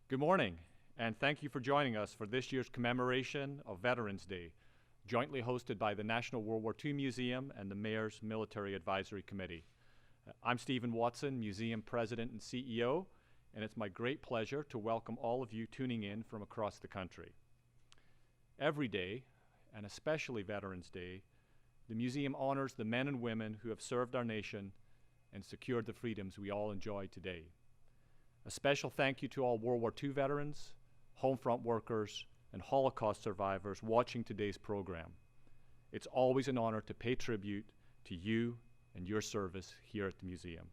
Good morning, and thank you for joining us for this year's commemoration of Veterans Day, jointly hosted by the National World War II Museum and the Mayor's Military Advisory Committee. I'm Stephen Watson, Museum President and CEO, and it's my great pleasure to welcome all of you tuning in from across the country. Every day, and especially Veterans Day, the museum honors the men and women who have served our nation and secured the freedoms we all enjoy today. A special thank you to all World War II veterans, home front workers, and Holocaust survivors watching today's program. It's always an honor to pay tribute to you and your service here at the museum.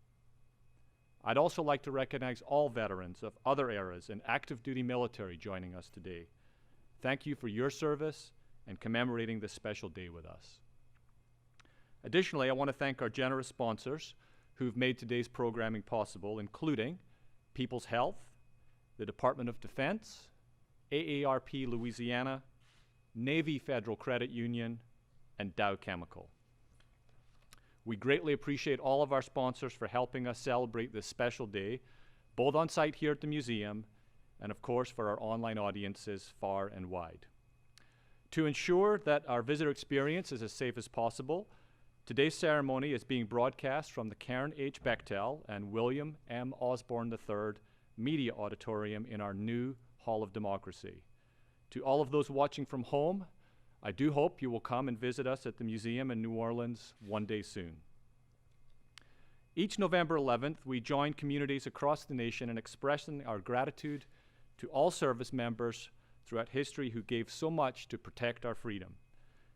I'd also like to recognize all veterans of other eras and active duty military joining us today. Thank you for your service and commemorating this special day with us. Additionally, I want to thank our generous sponsors who've made today's programming possible, including People's Health, the Department of Defense, AARP Louisiana, Navy Federal Credit Union, and Dow Chemical. We greatly appreciate all of our sponsors for helping us celebrate this special day, both on site here at the museum and of course for our online audiences far and wide. To ensure that our visitor experience is as safe as possible, today's ceremony is being broadcast from the Karen H. Bechtel and William M. Osborne III Media Auditorium in our new Hall of Democracy. To all of those watching from home, I do hope you will come and visit us at the museum in New Orleans one day soon. Each November 11th, we join communities across the nation in expressing our gratitude to all service members throughout history who gave so much to protect our freedom.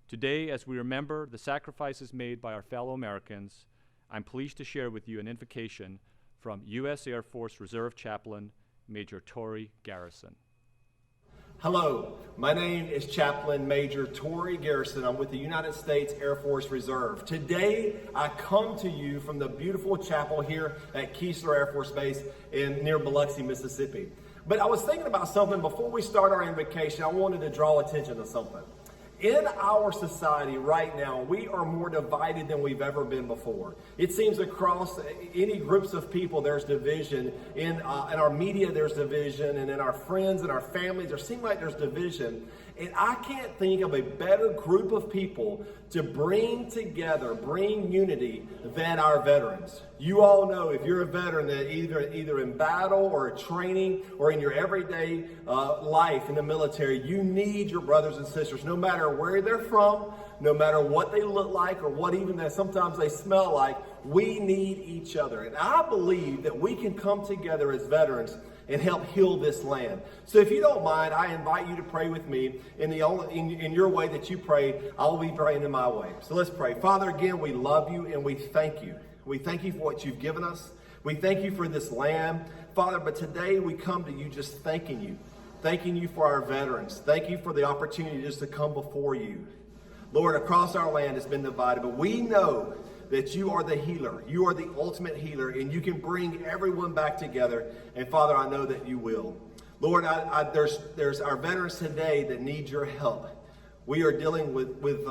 Today, as we remember the sacrifices made by our fellow Americans, I'm pleased to share with you an invocation from U.S. Air Force Reserve Chaplain, Major Torrey Garrison. Hello, my name is Chaplain Major Torrey Garrison. I'm with the United States Air Force Reserve. Today, I come to you from the beautiful chapel here at Keesler Air Force Base near Biloxi, Mississippi. But I was thinking about something before we start our invocation. I wanted to draw attention to something. In our society right now, we are more divided than we've ever been before. It seems across any groups of people, there's division. In our media, there's division. And in our friends and our families, there seems like there's division. And I can't think of a better group of people to bring together, bring unity than our veterans. You all know if you're a veteran that either in battle or training or in your everyday life in the military, you need your brothers and sisters, no matter where they're from, no matter what they look like or what even that sometimes they smell like. We need each other. And I believe that we can come together as veterans and help heal this land. So if you don't mind, I invite you to pray with me in your way that you pray. I'll be praying in my way. So let's pray. Father, again, we love you and we thank you. We thank you for what you've given us. We thank you for this land. Father, but today we come to you just thanking you for our veterans. Thank you for the opportunity just to come before you. Lord, across our land has been divided, but we know that you are the healer. You are the ultimate healer, and you can bring everyone back together. And Father, I know that you will. Lord, there's our veterans today that need your help. We are dealing with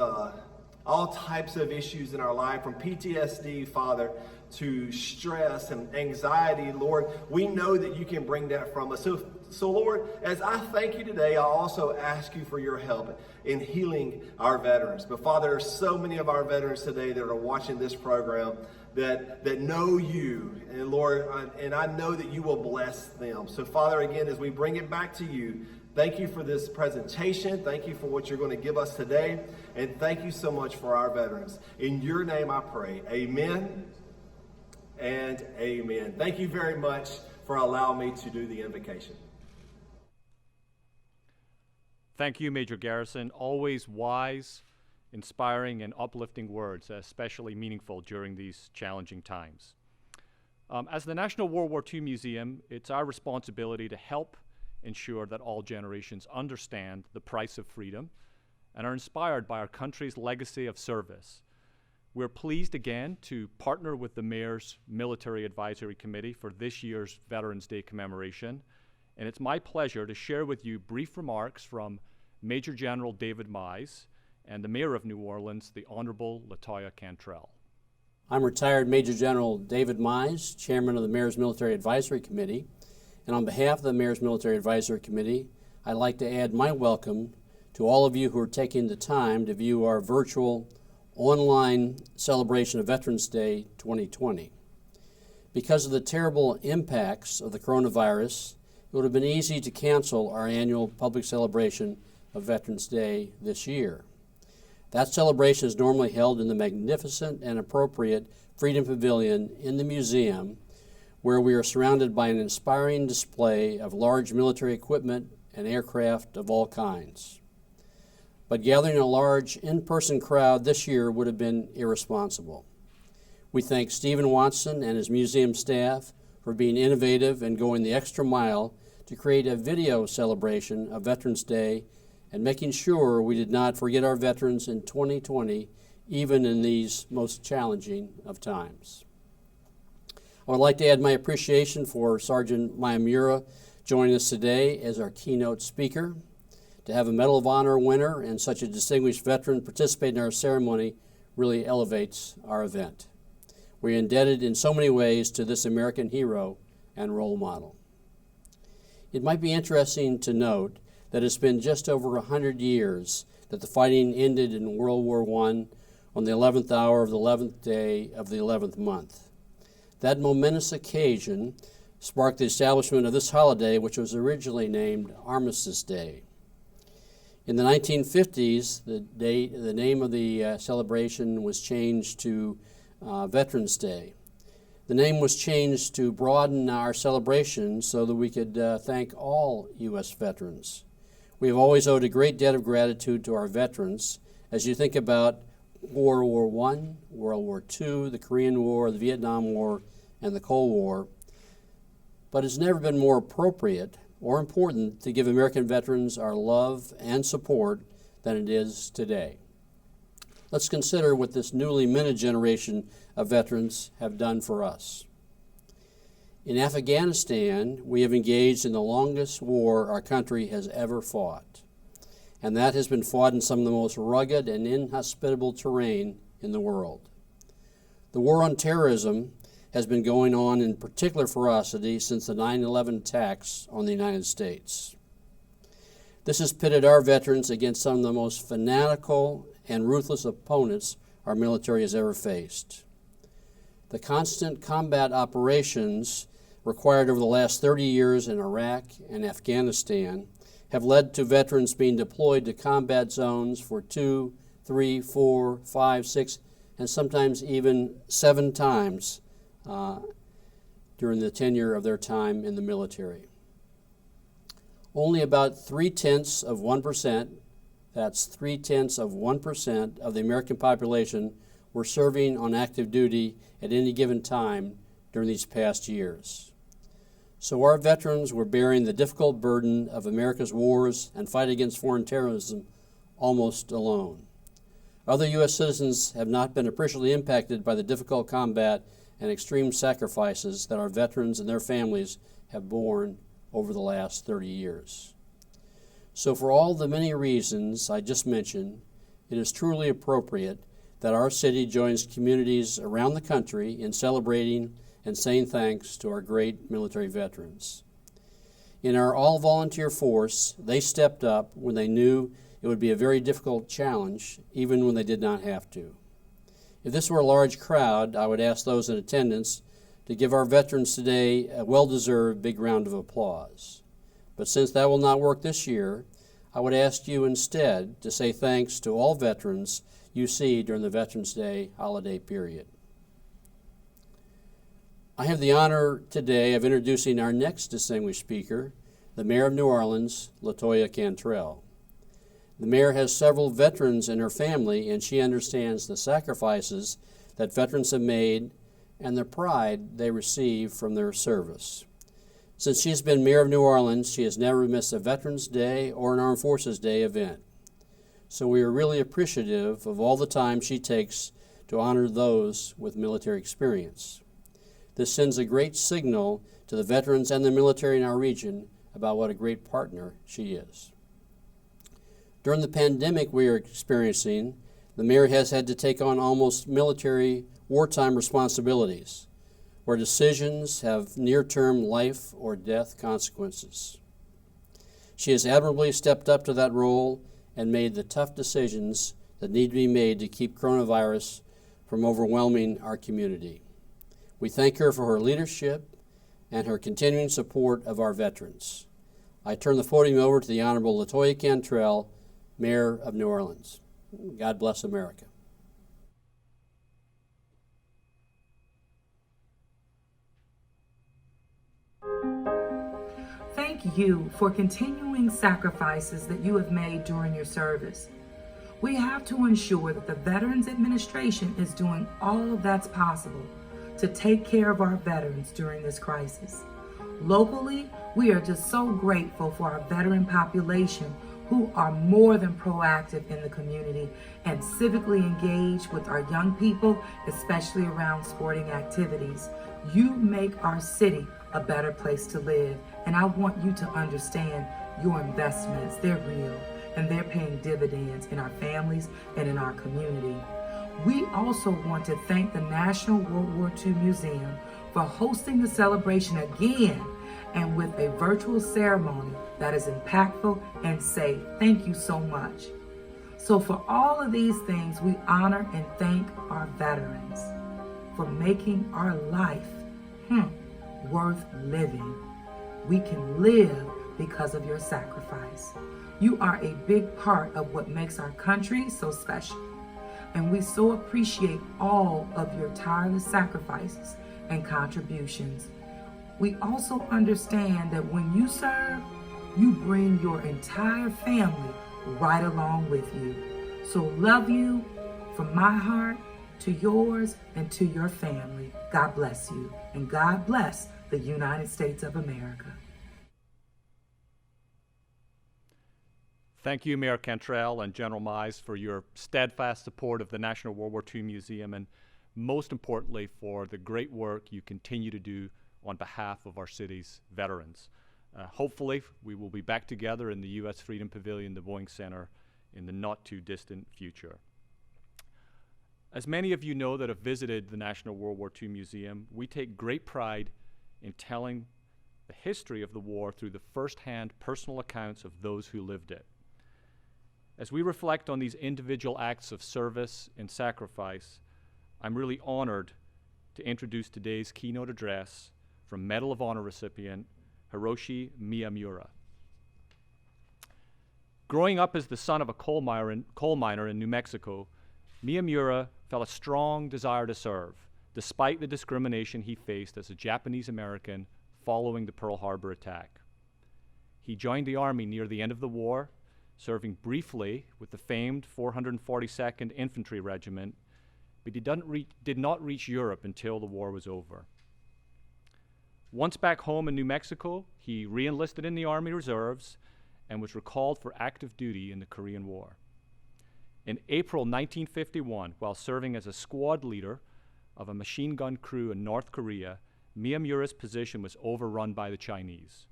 all types of issues in our life, from PTSD, Father, to stress and anxiety. Lord, we know that you can bring that from us. So Lord, as I thank you today, I also ask you for your help in healing our veterans. But Father, there's so many of our veterans today that are watching this program that know you. And Lord, and I know that you will bless them. So Father, again, as we bring it back to you, thank you for this presentation. Thank you for what you're going to give us today. And thank you so much for our veterans. In your name I pray. Amen and amen. Thank you very much for allowing me to do the invocation. Thank you, Major Garrison. Always wise, inspiring, and uplifting words, especially meaningful during these challenging times. As the National World War II Museum, it's our responsibility to help ensure that all generations understand the price of freedom and are inspired by our country's legacy of service. We're pleased again to partner with the Mayor's Military Advisory Committee for this year's Veterans Day commemoration, and it's my pleasure to share with you brief remarks from Major General David Mize and the Mayor of New Orleans, the Honorable Latoya Cantrell. I'm retired Major General David Mize, Chairman of the Mayor's Military Advisory Committee, And on behalf of the Mayor's Military Advisory Committee, I'd like to add my welcome to all of you who are taking the time to view our virtual online celebration of Veterans Day 2020. Because of the terrible impacts of the coronavirus, it would have been easy to cancel our annual public celebration of Veterans Day this year. That celebration is normally held in the magnificent and appropriate Freedom Pavilion in the museum, where we are surrounded by an inspiring display of large military equipment and aircraft of all kinds. But gathering a large in-person crowd this year would have been irresponsible. We thank Stephen Watson and his museum staff for being innovative and going the extra mile to create a video celebration of Veterans Day and making sure we did not forget our veterans in 2020, even in these most challenging of times. I would like to add my appreciation for Sergeant Mayamura joining us today as our keynote speaker. To have a Medal of Honor winner and such a distinguished veteran participate in our ceremony really elevates our event. We're indebted in so many ways to this American hero and role model. It might be interesting to note that it's been just over 100 years that the fighting ended in World War I on the 11th hour of the 11th day of the 11th month. That momentous occasion sparked the establishment of this holiday, which was originally named Armistice Day. In the 1950s, the name of the celebration was changed to Veterans Day. The name was changed to broaden our celebration so that we could thank all U.S. veterans. We have always owed a great debt of gratitude to our veterans as you think about World War I, World War II, the Korean War, the Vietnam War, and the Cold War. But it's never been more appropriate or important to give American veterans our love and support than it is today. Let's consider what this newly minted generation of veterans have done for us. In Afghanistan, we have engaged in the longest war our country has ever fought, and that has been fought in some of the most rugged and inhospitable terrain in the world. The war on terrorism has been going on in particular ferocity since the 9/11 attacks on the United States. This has pitted our veterans against some of the most fanatical and ruthless opponents our military has ever faced. The constant combat operations required over the last 30 years in Iraq and Afghanistan have led to veterans being deployed to combat zones for 2, 3, 4, 5, 6, and sometimes even 7 times during the tenure of their time in the military. Only about 0.3%, that's 0.3% of the American population were serving on active duty at any given time during these past years. So our veterans were bearing the difficult burden of America's wars and fight against foreign terrorism almost alone. Other U.S. citizens have not been appreciably impacted by the difficult combat and extreme sacrifices that our veterans and their families have borne over the last 30 years. So for all the many reasons I just mentioned, it is truly appropriate that our city joins communities around the country in celebrating and saying thanks to our great military veterans. In our all-volunteer force, they stepped up when they knew it would be a very difficult challenge, even when they did not have to. If this were a large crowd, I would ask those in attendance to give our veterans today a well-deserved big round of applause. But since that will not work this year, I would ask you instead to say thanks to all veterans you see during the Veterans Day holiday period. I have the honor today of introducing our next distinguished speaker, the Mayor of New Orleans, Latoya Cantrell. The mayor has several veterans in her family, and she understands the sacrifices that veterans have made and the pride they receive from their service. Since she has been mayor of New Orleans, she has never missed a Veterans Day or an Armed Forces Day event. So we are really appreciative of all the time she takes to honor those with military experience. This sends a great signal to the veterans and the military in our region about what a great partner she is. During the pandemic we are experiencing, the mayor has had to take on almost military wartime responsibilities. where decisions have near-term life or death consequences. She has admirably stepped up to that role and made the tough decisions that need to be made to keep coronavirus from overwhelming our community. We thank her for her leadership and her continuing support of our veterans. I turn the podium over to the Honorable Latoya Cantrell, Mayor of New Orleans. God bless America. Thank you for continuing sacrifices that you have made during your service. We have to ensure that the Veterans Administration is doing all that's possible to take care of our veterans during this crisis. Locally, we are just so grateful for our veteran population who are more than proactive in the community and civically engaged with our young people, especially around sporting activities. You make our city a better place to live, and I want you to understand your investments, they're real, and they're paying dividends in our families and in our community. We also want to thank the National World War II Museum for hosting the celebration again and with a virtual ceremony that is impactful and safe. Thank you so much. So for all of these things, we honor and thank our veterans for making our life worth living. We can live because of your sacrifice. You are a big part of what makes our country so special. And we so appreciate all of your tireless sacrifices and contributions. We also understand that when you serve, you bring your entire family right along with you. So love you from my heart to yours and to your family. God bless you, and God bless the United States of America. Thank you, Mayor Cantrell and General Mize, for your steadfast support of the National World War II Museum, and most importantly, for the great work you continue to do on behalf of our city's veterans. Hopefully, we will be back together in the U.S. Freedom Pavilion, the Boeing Center, in the not-too-distant future. As many of you know that have visited the National World War II Museum, we take great pride in telling the history of the war through the first-hand personal accounts of those who lived it. As we reflect on these individual acts of service and sacrifice, I'm really honored to introduce today's keynote address from Medal of Honor recipient Hiroshi Miyamura. Growing up as the son of a coal miner in New Mexico, Miyamura felt a strong desire to serve, despite the discrimination he faced as a Japanese American following the Pearl Harbor attack. He joined the Army near the end of the war, serving briefly with the famed 442nd Infantry Regiment, but he did not reach Europe until the war was over. Once back home in New Mexico, he re-enlisted in the Army Reserves and was recalled for active duty in the Korean War. In April 1951, while serving as a squad leader of a machine gun crew in North Korea, Miyamura's position was overrun by the Chinese.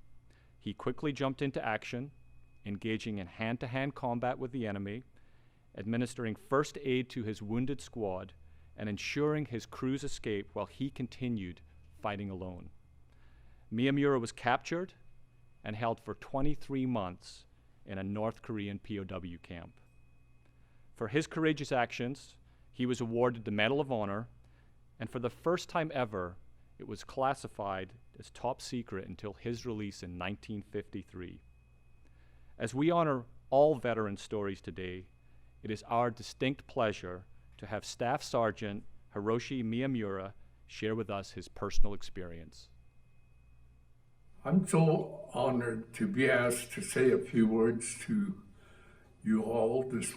He quickly jumped into action, engaging in hand-to-hand combat with the enemy, administering first aid to his wounded squad, and ensuring his crew's escape while he continued fighting alone. Miyamura was captured and held for 23 months in a North Korean POW camp. For his courageous actions, he was awarded the Medal of Honor, and for the first time ever, it was classified as top secret until his release in 1953. As we honor all veteran stories today, it is our distinct pleasure to have Staff Sergeant Hiroshi Miyamura share with us his personal experience. I'm so honored to be asked to say a few words to you all this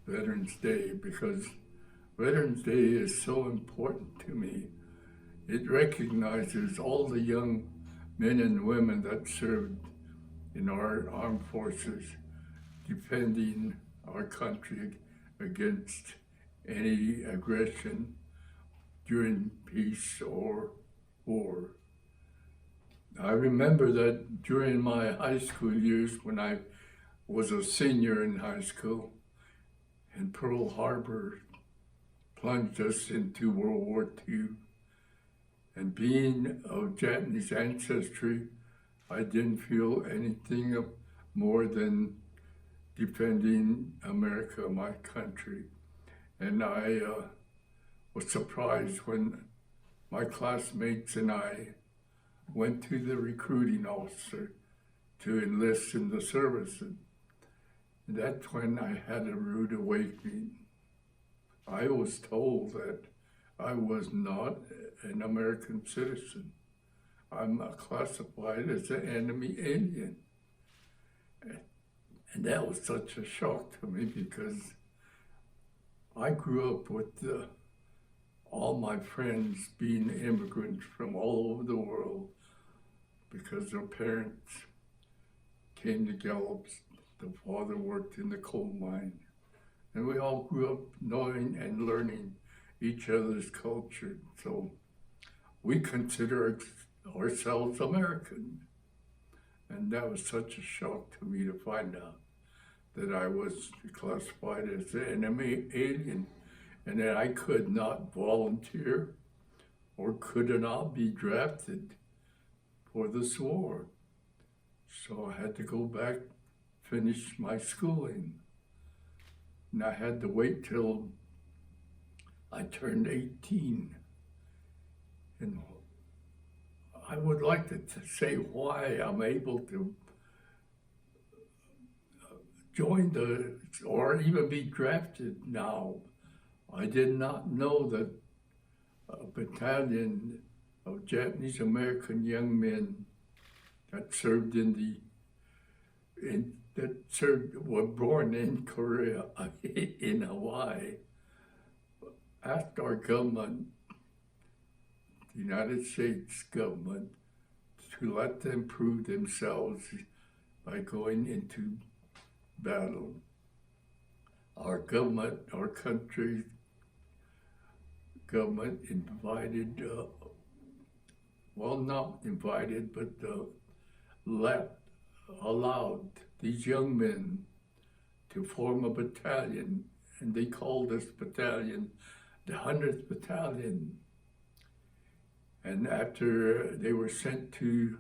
Veterans Day, because Veterans Day is so important to me. It recognizes all the young men and women that served in our armed forces, defending our country against any aggression during peace or war. I remember that during my high school years, when I was a senior in high school, and Pearl Harbor plunged us into World War II, And being of Japanese ancestry, I didn't feel anything more than defending America, my country. And I was surprised when my classmates and I went to the recruiting officer to enlist in the service. And that's when I had a rude awakening. I was told that I was not an American citizen. I'm classified as an enemy alien. And that was such a shock to me because I grew up with all my friends being immigrants from all over the world because their parents came to Gallup. The father worked in the coal mine. And we all grew up knowing and learning each other's culture. So we consider ourselves American. And that was such a shock to me to find out that I was classified as an enemy alien and that I could not volunteer or could not be drafted for this war. So I had to go back, finish my schooling. And I had to wait till I turned 18. And I would like to say why I'm able to join or even be drafted now. I did not know that a battalion of Japanese American young men that served were born in Korea, in Hawaii, asked our government, the United States government, to let them prove themselves by going into battle. Our government, our country's government invited, well, not invited, but allowed these young men to form a battalion, and they called this battalion the 100th Battalion. And after they were sent to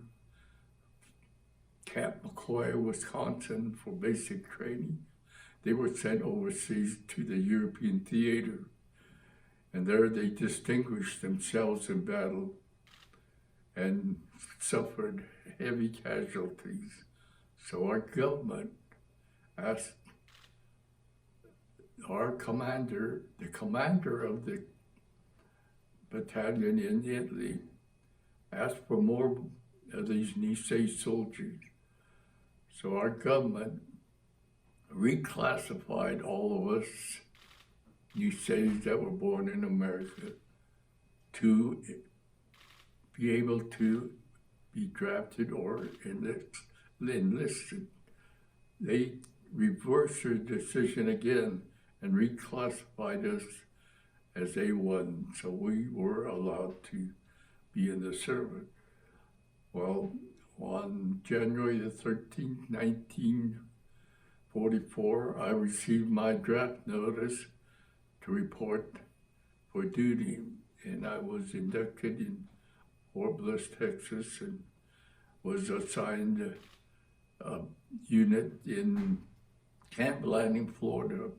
Camp McCoy, Wisconsin for basic training, they were sent overseas to the European theater. And there they distinguished themselves in battle and suffered heavy casualties. So our government asked our commander, the commander of the battalion in Italy, asked for more of these Nisei soldiers. So our government reclassified all of us Niseis that were born in America to be able to be drafted or enlisted. They reversed their decision again and reclassified us as A1, so we were allowed to be in the service. Well, on January the 13th, 1944, I received my draft notice to report for duty, and I was inducted in Fort Bliss, Texas, and was assigned a unit in Camp Landing, Florida,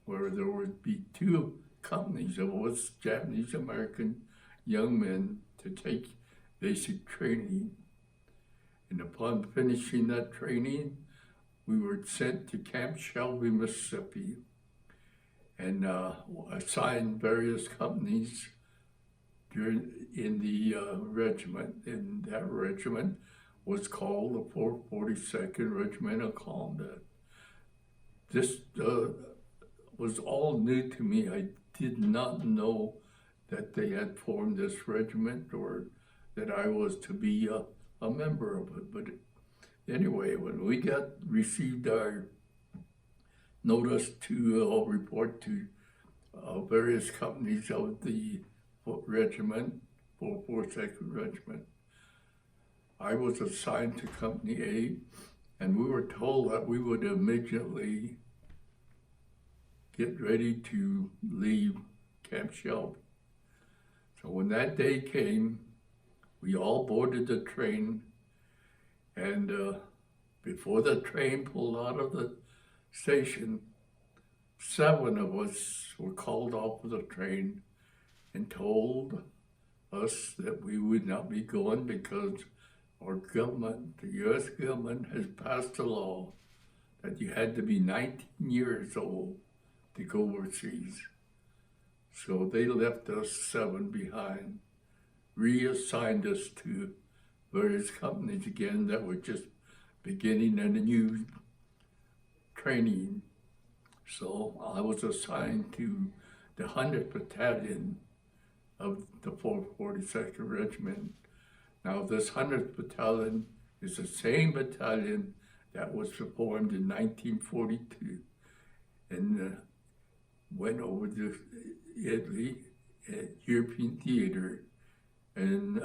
where there would be 2 companies of us Japanese American young men to take basic training. And upon finishing that training, we were sent to Camp Shelby, Mississippi, and assigned various companies in the regiment. And that regiment was called the 442nd Regimental Combat. This was all new to me. I did not know that they had formed this regiment or that I was to be a member of it. But anyway, when we received our notice to report to various companies of the regiment, 442nd Regiment, I was assigned to Company A, and we were told that we would immediately get ready to leave Camp Shelby. So So when that day came, we all boarded the train, and before the train pulled out of the station, 7 of us were called off of the train and told us that we would not be going because our government, the U.S. government, has passed a law that you had to be 19 years old to go overseas. So they left us 7 behind, reassigned us to various companies again that were just beginning a new training. So I was assigned to the 100th Battalion of the 442nd Regiment. Now this 100th Battalion is the same battalion that was formed in 1942 and went over to Italy at European theater and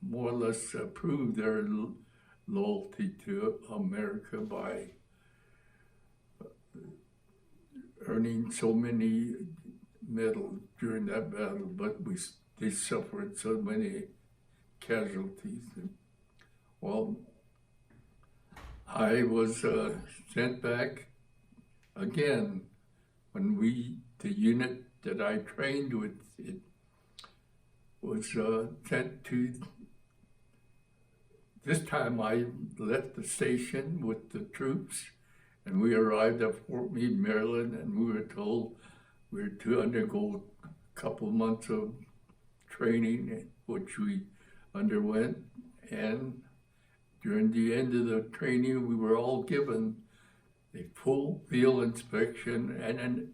more or less proved their loyalty to America by earning so many medals during that battle, but they suffered so many casualties. Well, I was sent back again when the unit that I trained with, it was sent to, this time I left the station with the troops and we arrived at Fort Meade, Maryland, and we were told we were to undergo a couple months of training, which we underwent, and during the end of the training, we were all given a full field inspection and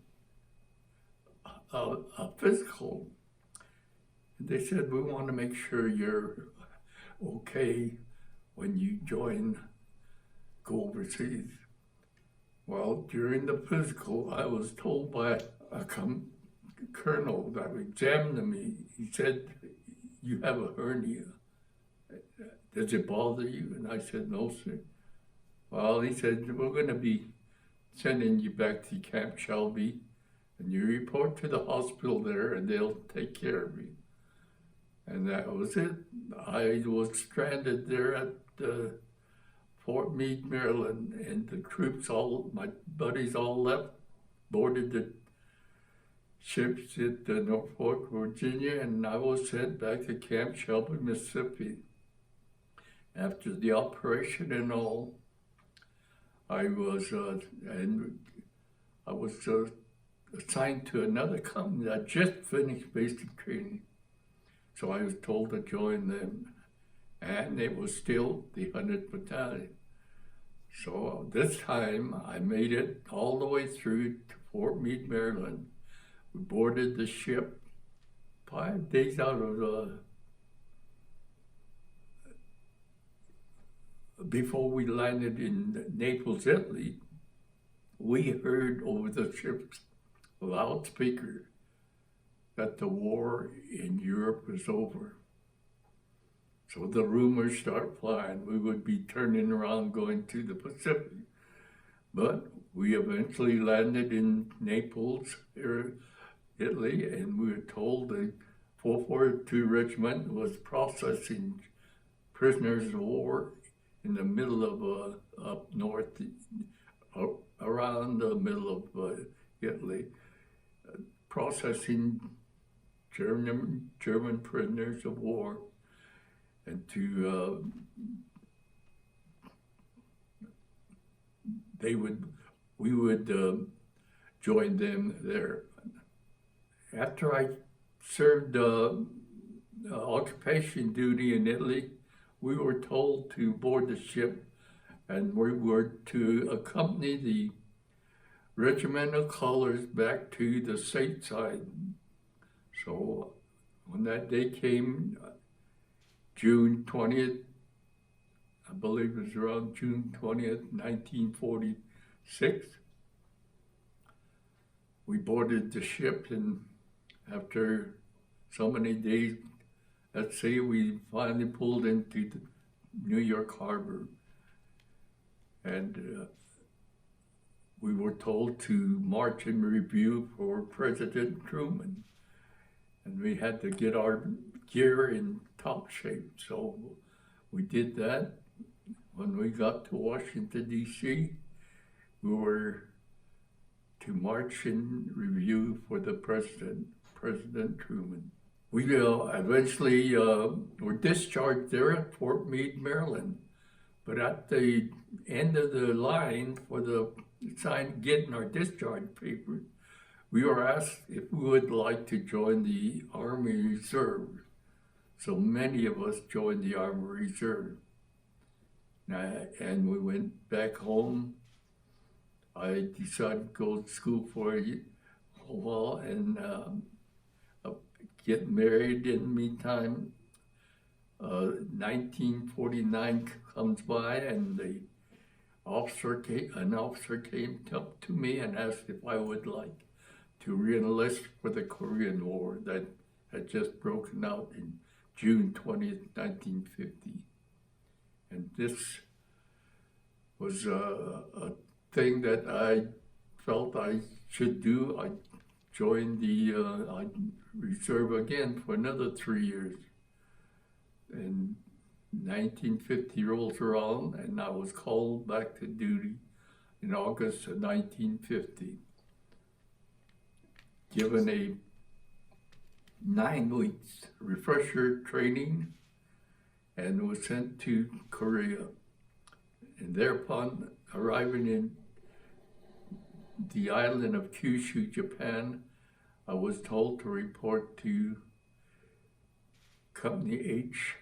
a physical. They said, we want to make sure you're okay when you go overseas. Well, during the physical, I was told by a colonel that examined me. He said, you have a hernia. Does it bother you? And I said, no, sir. Well, he said, we're going to be sending you back to Camp Shelby, and you report to the hospital there, and they'll take care of you. And that was it. I was stranded there at Fort Meade, Maryland, and the troops my buddies all left, boarded the ships at Norfolk, Virginia, and I was sent back to Camp Shelby, Mississippi. After the operation and all, I was assigned to another company that just finished basic training. So I was told to join them, and it was still the 100th Battalion. So this time I made it all the way through to Fort Meade, Maryland. We boarded the ship 5 days out of before we landed in Naples, Italy. We heard over the ship's loudspeaker that the war in Europe was over. So the rumors start flying. We would be turning around going to the Pacific. But we eventually landed in Naples, Italy, and we were told the 442 Regiment was processing prisoners of war in the middle of up north, around the middle of Italy, processing German prisoners of war, and we would join them there. After I served occupation duty in Italy, we were told to board the ship, and we were to accompany the regimental colors back to the stateside. So when that day came, June 20th, I believe it was around June 20th, 1946, we boarded the ship, and after so many days at sea, we finally pulled into the New York Harbor. And we were told to march in review for President Truman. And we had to get our gear in top shape. So we did that. When we got to Washington, D.C., we were to march in review for the President Truman. We eventually were discharged there at Fort Meade, Maryland. But at the end of the line for the getting our discharge papers, we were asked if we would like to join the Army Reserve. So many of us joined the Army Reserve. And we went back home. I decided to go to school for a while and get married in the meantime. 1949 comes by, and an officer came up to me and asked if I would like to re-enlist for the Korean War that had just broken out in June 20th, 1950. And this was a thing that I felt I should do. I joined the reserve again for another 3 years. And 1950 rolls around, and I was called back to duty in August of 1950. Given a 9 weeks refresher training, and was sent to Korea. And thereupon arriving in the island of Kyushu, Japan, I was told to report to Company H,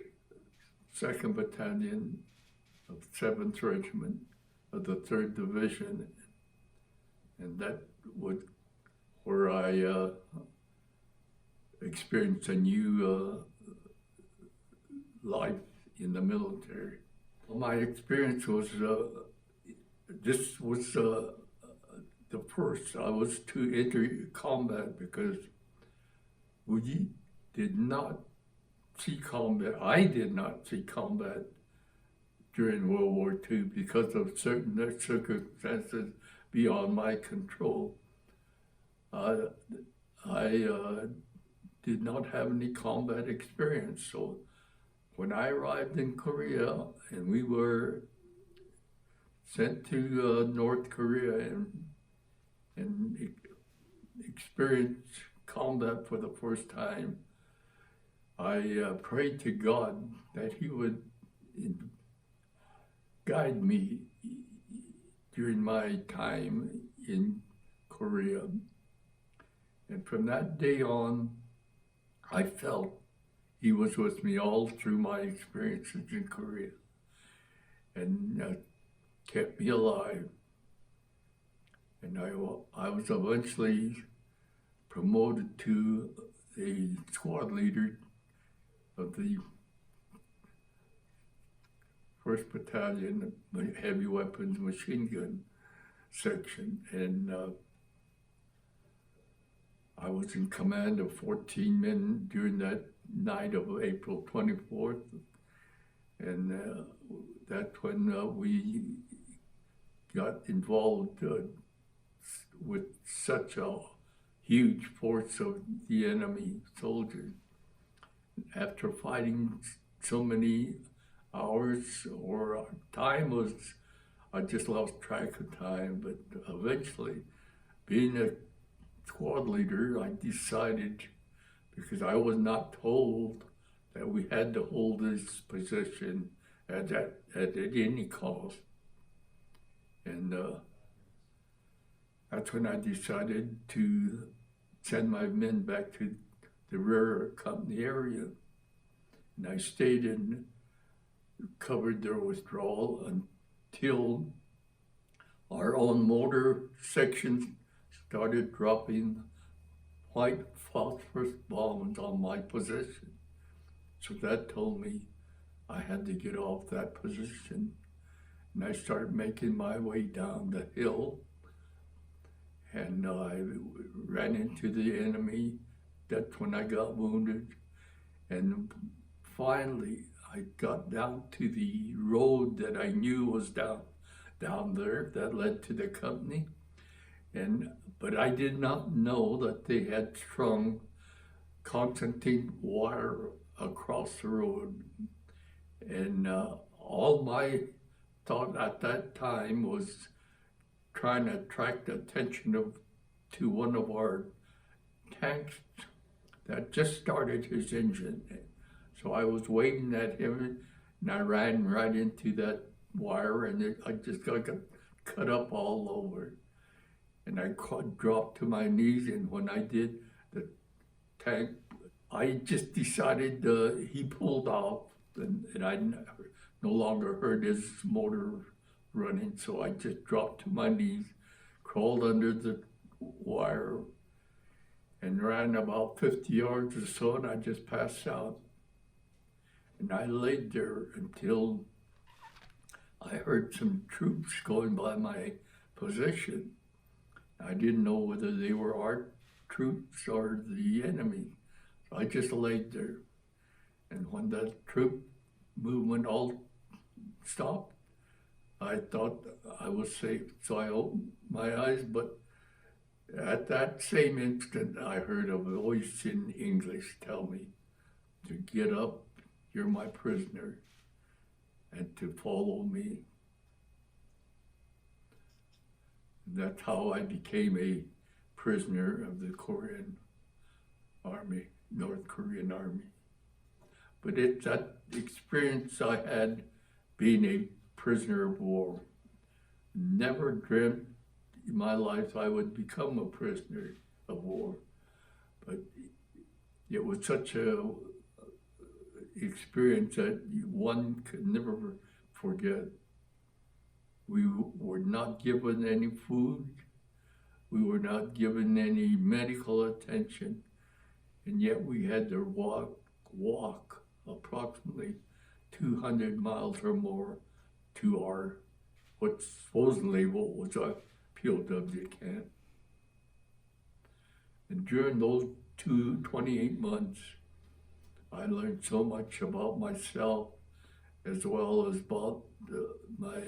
2nd Battalion of 7th Regiment of the 3rd Division. And that was where I experienced a new life in the military. My experience was, this was the first. I was to enter combat because we did not see combat. I did not see combat during World War II because of certain circumstances beyond my control. I did not have any combat experience. So when I arrived in Korea and we were sent to North Korea and experienced combat for the first time, I prayed to God that He would guide me during my time in Korea. And from that day on, I felt He was with me all through my experiences in Korea and kept me alive. And I was eventually promoted to a squad leader of the 1st Battalion Heavy Weapons Machine Gun Section. And I was in command of 14 men during that night of April 24th. And that's when we got involved with such a huge force of the enemy soldiers. After fighting so many hours, or time was, I just lost track of time, but eventually, being a squad leader, I decided, because I was not told that we had to hold this position at any cost. And that's when I decided to send my men back to the rear company area. And I stayed and covered their withdrawal until our own motor sections started dropping white phosphorus bombs on my position. So that told me I had to get off that position. And I started making my way down the hill. And I ran into the enemy. That's when I got wounded. And finally, I got down to the road that I knew was down there that led to the company. But I did not know that they had strung concertina wire across the road. And all my thought at that time was trying to attract attention to one of our tanks that just started his engine. So I was waving at him, and I ran right into that wire, and I just got cut up all over. And I dropped to my knees, and when I did, the tank, I just decided he pulled off, and I no longer heard his motor running, so I just dropped to my knees, crawled under the wire, and ran about 50 yards or so, and I just passed out. And I laid there until I heard some troops going by my position. I didn't know whether they were our troops or the enemy. So I just laid there. And when that troop movement all stopped, I thought I was safe. So I opened my eyes, but at that same instant, I heard a voice in English tell me to get up, you're my prisoner, and to follow me. That's how I became a prisoner of the Korean Army, North Korean Army. But it's that experience I had being a prisoner of war. Never dreamt in my life I would become a prisoner of war. But it was such a experience that one could never forget. We were not given any food. We were not given any medical attention. And yet we had to walk approximately 200 miles or more to our, what was our POW camp. And during those 28 months, I learned so much about myself, as well as about my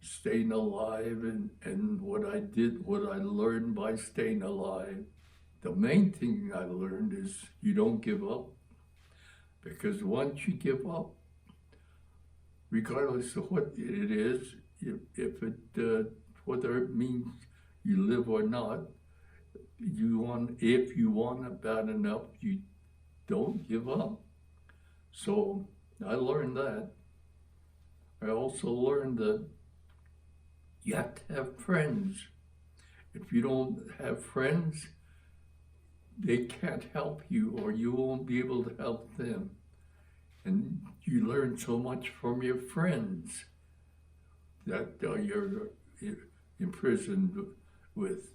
staying alive and what I learned by staying alive. The main thing I learned is you don't give up, because once you give up, regardless of what it is, whether it means you live or not, if you want it bad enough, you don't give up. So I learned that. I also learned that you have to have friends. If you don't have friends, they can't help you, or you won't be able to help them. And you learn so much from your friends that you're imprisoned with.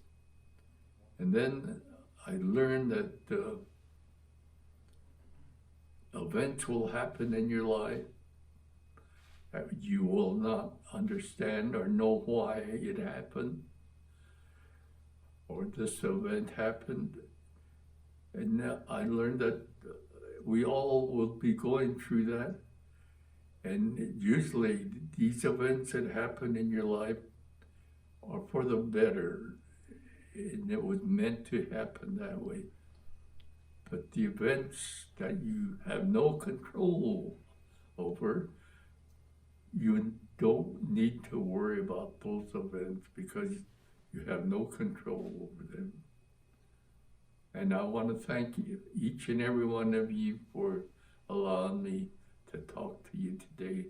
And then I learned that events will happen in your life that you will not understand or know why it happened, or this event happened. And I learned that we all will be going through that. And usually these events that happen in your life are for the better. And it was meant to happen that way. But the events that you have no control over, you don't need to worry about those events because you have no control over them. And I want to thank you, each and every one of you, for allowing me to talk to you today.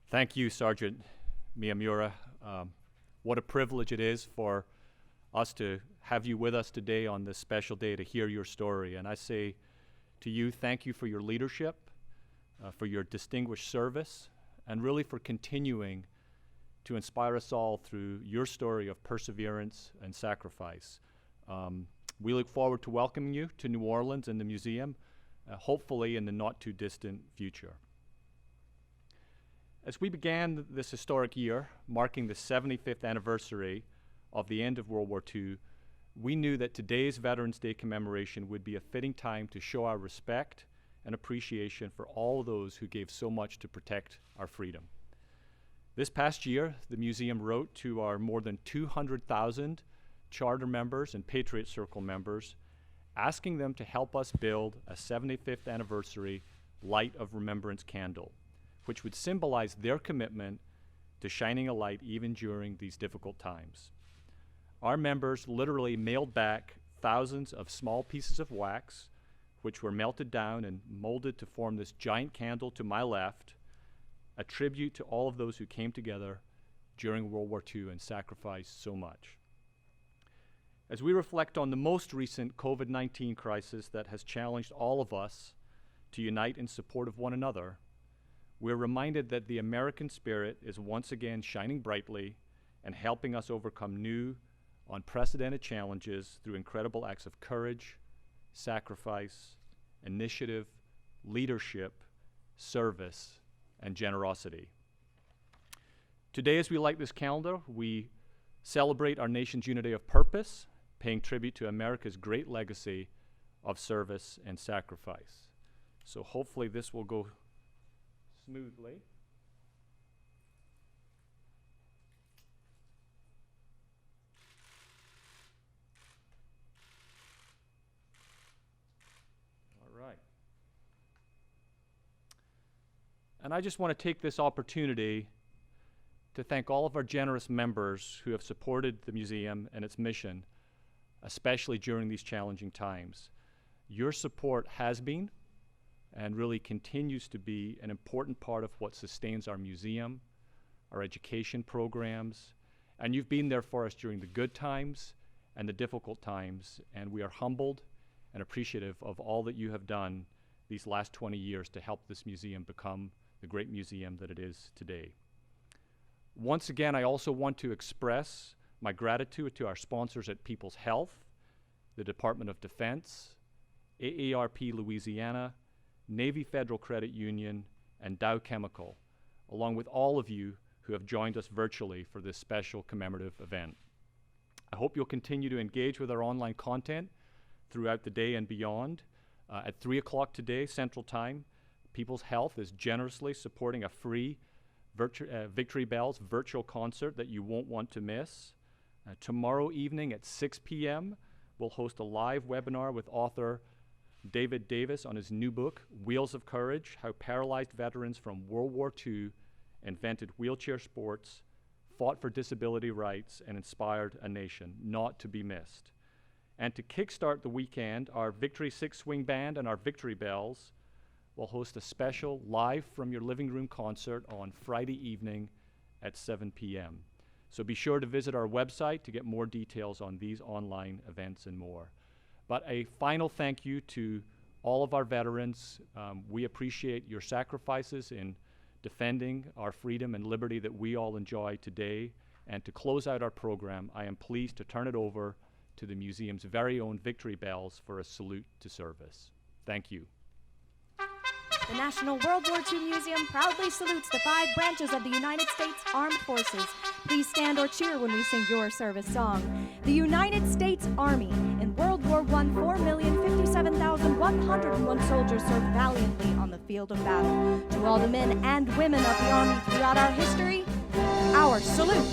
Thank you, Sergeant Miyamura. What a privilege it is for us to have you with us today on this special day to hear your story. And I say to you, thank you for your leadership, for your distinguished service, and really for continuing to inspire us all through your story of perseverance and sacrifice. We look forward to welcoming you to New Orleans and the museum, hopefully in the not too distant future. As we began this historic year, marking the 75th anniversary of the end of World War II, we knew that today's Veterans Day commemoration would be a fitting time to show our respect and appreciation for all those who gave so much to protect our freedom. This past year, the museum wrote to our more than 200,000 charter members and Patriot Circle members, asking them to help us build a 75th anniversary Light of Remembrance candle, which would symbolize their commitment to shining a light even during these difficult times. Our members literally mailed back thousands of small pieces of wax, which were melted down and molded to form this giant candle to my left, a tribute to all of those who came together during World War II and sacrificed so much. As we reflect on the most recent COVID-19 crisis that has challenged all of us to unite in support of one another, we're reminded that the American spirit is once again shining brightly and helping us overcome new, unprecedented challenges through incredible acts of courage, sacrifice, initiative, leadership, service, and generosity. Today, as we light this calendar, we celebrate our nation's unity of purpose, paying tribute to America's great legacy of service and sacrifice. So hopefully this will go smoothly. All right. And I just want to take this opportunity to thank all of our generous members who have supported the museum and its mission, especially during these challenging times. Your support has been and really continues to be an important part of what sustains our museum, our education programs, and you've been there for us during the good times and the difficult times, and we are humbled and appreciative of all that you have done these last 20 years to help this museum become the great museum that it is today. Once again, I also want to express my gratitude to our sponsors at People's Health, the Department of Defense, AARP Louisiana, Navy Federal Credit Union, and Dow Chemical, along with all of you who have joined us virtually for this special commemorative event. I hope you'll continue to engage with our online content throughout the day and beyond. At 3 o'clock today, Central Time, People's Health is generously supporting a free Victory Bells virtual concert that you won't want to miss. Tomorrow evening at 6 p.m., we'll host a live webinar with author David Davis on his new book, Wheels of Courage, How Paralyzed Veterans from World War II Invented Wheelchair Sports, Fought for Disability Rights, and Inspired a Nation, not to be missed. And to kickstart the weekend, our Victory Six Swing Band and our Victory Bells will host a special live from your living room concert on Friday evening at 7 p.m. So be sure to visit our website to get more details on these online events and more. But a final thank you to all of our veterans. We appreciate your sacrifices in defending our freedom and liberty that we all enjoy today. And to close out our program, I am pleased to turn it over to the museum's very own Victory Bells for a salute to service. Thank you. The National World War II Museum proudly salutes the 5 branches of the United States Armed Forces. Please stand or cheer when we sing your service song. The United States Army. In World War I, 4,057,101 soldiers served valiantly on the field of battle. To all the men and women of the Army throughout our history, our salute.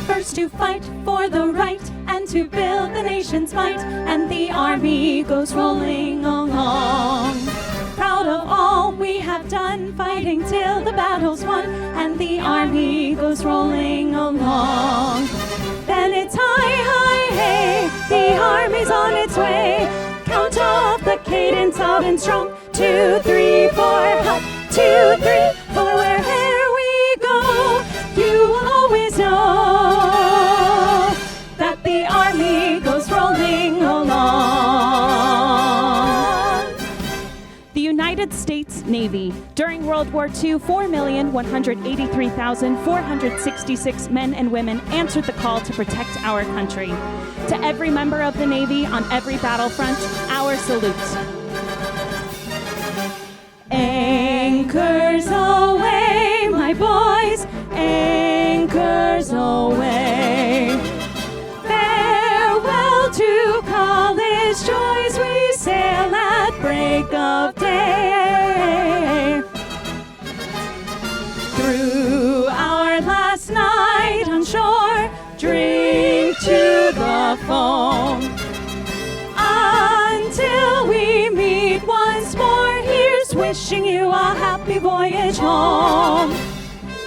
First to fight for the right and to build the nation's might, and the Army goes rolling along. Proud of all we have done, fighting till the battle's won, and the Army goes rolling along. Then it's hi, hi, hey, the Army's on its way. Count off the cadence out and strong. 2, 3, 4, hop, 2, 3, 4, wherever we go, you will always know that the Army goes rolling along. The United States Navy. During World War II, 4,183,466 men and women answered the call to protect our country. To every member of the Navy on every battlefront, our salute. Anchors away, my boys, anchors away. Farewell to college joys, we sail at break of day. home.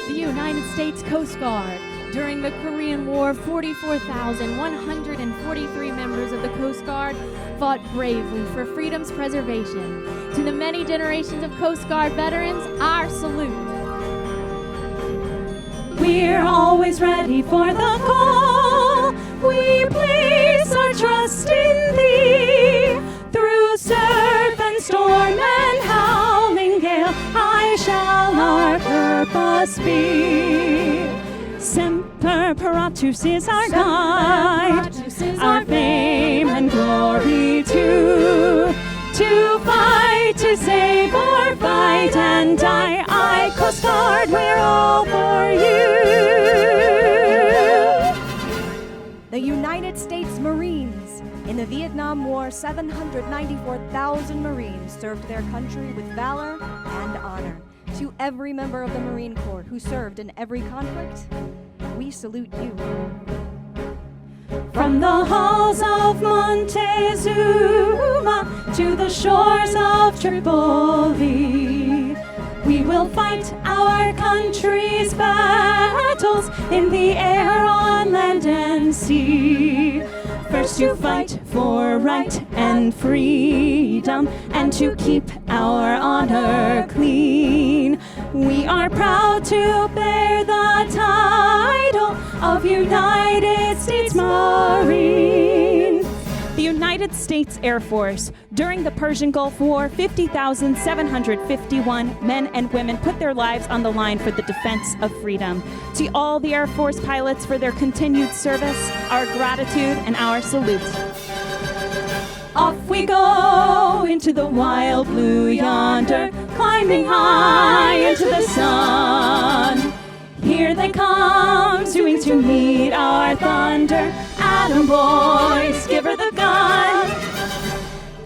The United States Coast Guard. During the Korean War, 44,143 members of the Coast Guard fought bravely for freedom's preservation. To the many generations of Coast Guard veterans, our salute. We're always ready for the call. We place our trust in thee. Through surf and storm and howling gale, high shall our purpose be. Semper Paratus is our guide, our fame and glory too. To fight, to save, or fight and die, I, Coast Guard, we're all for you. The United States Marines. In the Vietnam War, 794,000 Marines served their country with valor and honor. To every member of the Marine Corps who served in every conflict, we salute you. From the halls of Montezuma to the shores of Tripoli, we will fight our country's battles in the air, on land and sea. First to fight for right and freedom, and to keep our honor clean. We are proud to bear the title of United States Marine. The United States Air Force. During the Persian Gulf War, 50,751 men and women put their lives on the line for the defense of freedom. To all the Air Force pilots for their continued service, our gratitude and our salute. Off we go into the wild blue yonder, climbing high into the sun. Here they come, swinging to meet our thunder. Atom boys, give her the gun.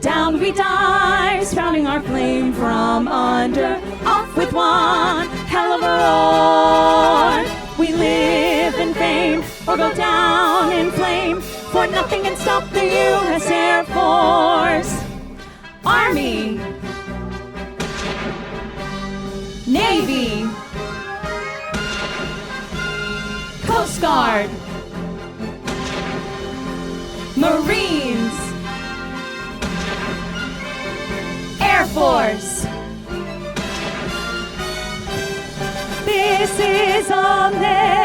Down we dive, spouting our flame from under. Off with one hell of a roar. We live in fame, or go down in flame, for nothing can stop the U.S. Air Force. Army, Navy, Coast Guard, Marines, Air Force. This is America.